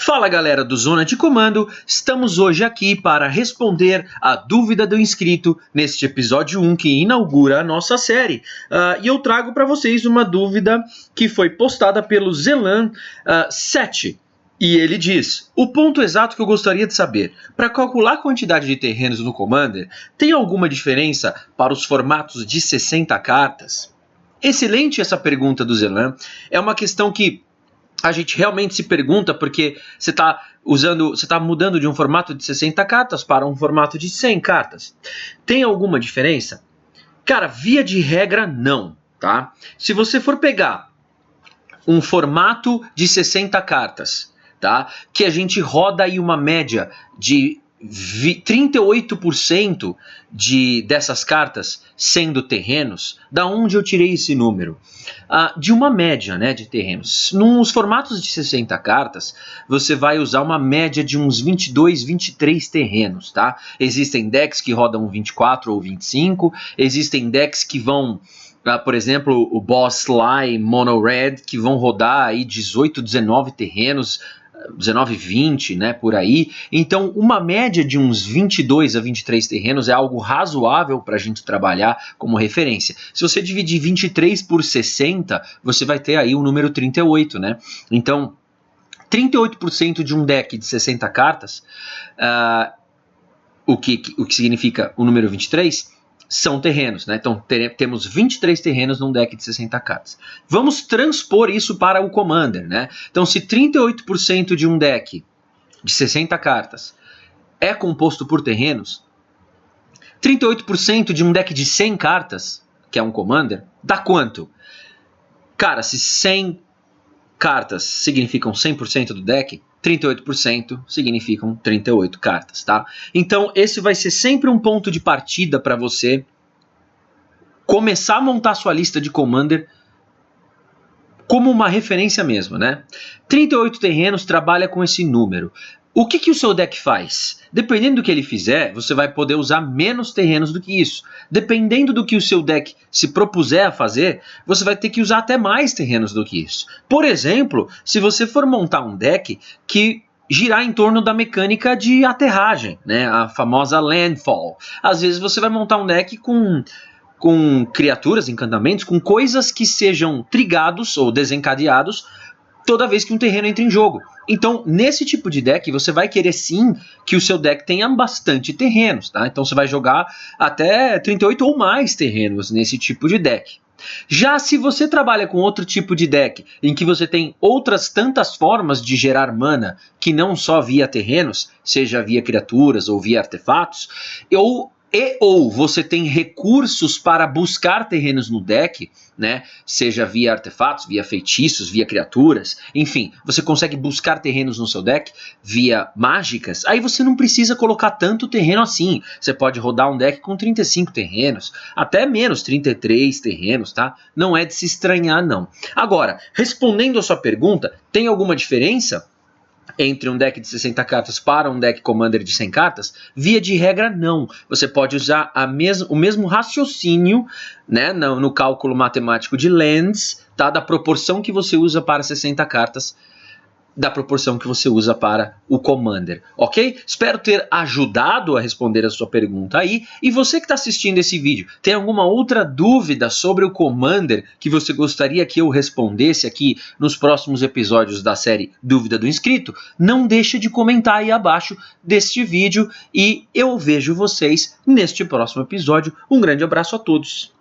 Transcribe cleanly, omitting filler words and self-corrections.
Fala galera do Zona de Comando, estamos hoje aqui para responder a dúvida do inscrito neste episódio 1 que inaugura a nossa série. E eu trago para vocês uma dúvida que foi postada pelo Zelan7. E ele diz: o ponto exato que eu gostaria de saber, para calcular a quantidade de terrenos no Commander, tem alguma diferença para os formatos de 60 cartas? Excelente essa pergunta do Zelan, é uma questão que a gente realmente se pergunta porque você está mudando de um formato de 60 cartas para um formato de 100 cartas. Tem alguma diferença? Cara, via de regra não, tá? Se você for pegar um formato de 60 cartas, tá? Que a gente roda aí uma média de 38% dessas cartas sendo terrenos. Da onde eu tirei esse número? De uma média, né, de terrenos. Nos formatos de 60 cartas, você vai usar uma média de uns 22, 23 terrenos, tá? Existem decks que rodam 24 ou 25, existem decks que vão... por exemplo, o Boss Sly Mono Red, que vão rodar aí 18, 19 terrenos, 19, 20, né, por aí. Então, uma média de uns 22 a 23 terrenos é algo razoável para a gente trabalhar como referência. Se você dividir 23 por 60, você vai ter aí o número 38, né? Então, 38% de um deck de 60 cartas, o que significa o número 23, são terrenos, né? Então temos 23 terrenos num deck de 60 cartas. Vamos transpor isso para o Commander, né? Então se 38% de um deck de 60 cartas é composto por terrenos, 38% de um deck de 100 cartas, que é um Commander, dá quanto? Cara, se 100 cartas significam 100% do deck, 38% significam 38 cartas, tá? Então esse vai ser sempre um ponto de partida para você começar a montar sua lista de Commander como uma referência mesmo, né? 38 terrenos trabalha com esse número. O que o seu deck faz? Dependendo do que ele fizer, você vai poder usar menos terrenos do que isso. Dependendo do que o seu deck se propuser a fazer, você vai ter que usar até mais terrenos do que isso. Por exemplo, se você for montar um deck que girar em torno da mecânica de aterragem, né? A famosa Landfall. Às vezes você vai montar um deck com criaturas, encantamentos, com coisas que sejam trigados ou desencadeados toda vez que um terreno entra em jogo. Então, nesse tipo de deck, você vai querer sim que o seu deck tenha bastante terrenos, tá? Então você vai jogar até 38 ou mais terrenos nesse tipo de deck. Já se você trabalha com outro tipo de deck, em que você tem outras tantas formas de gerar mana, que não só via terrenos, seja via criaturas ou via artefatos, ou você tem recursos para buscar terrenos no deck, né? Seja via artefatos, via feitiços, via criaturas, enfim, você consegue buscar terrenos no seu deck via mágicas, aí você não precisa colocar tanto terreno assim. Você pode rodar um deck com 35 terrenos, até menos, 33 terrenos, tá? Não é de se estranhar, não. Agora, respondendo a sua pergunta, tem alguma diferença entre um deck de 60 cartas para um deck Commander de 100 cartas? Via de regra, não. Você pode usar o mesmo raciocínio, né, no cálculo matemático de lands, tá, da proporção que você usa para 60 cartas, da proporção que você usa para o Commander, ok? Espero ter ajudado a responder a sua pergunta aí. E você que está assistindo esse vídeo, tem alguma outra dúvida sobre o Commander que você gostaria que eu respondesse aqui nos próximos episódios da série Dúvida do Inscrito? Não deixe de comentar aí abaixo deste vídeo e eu vejo vocês neste próximo episódio. Um grande abraço a todos!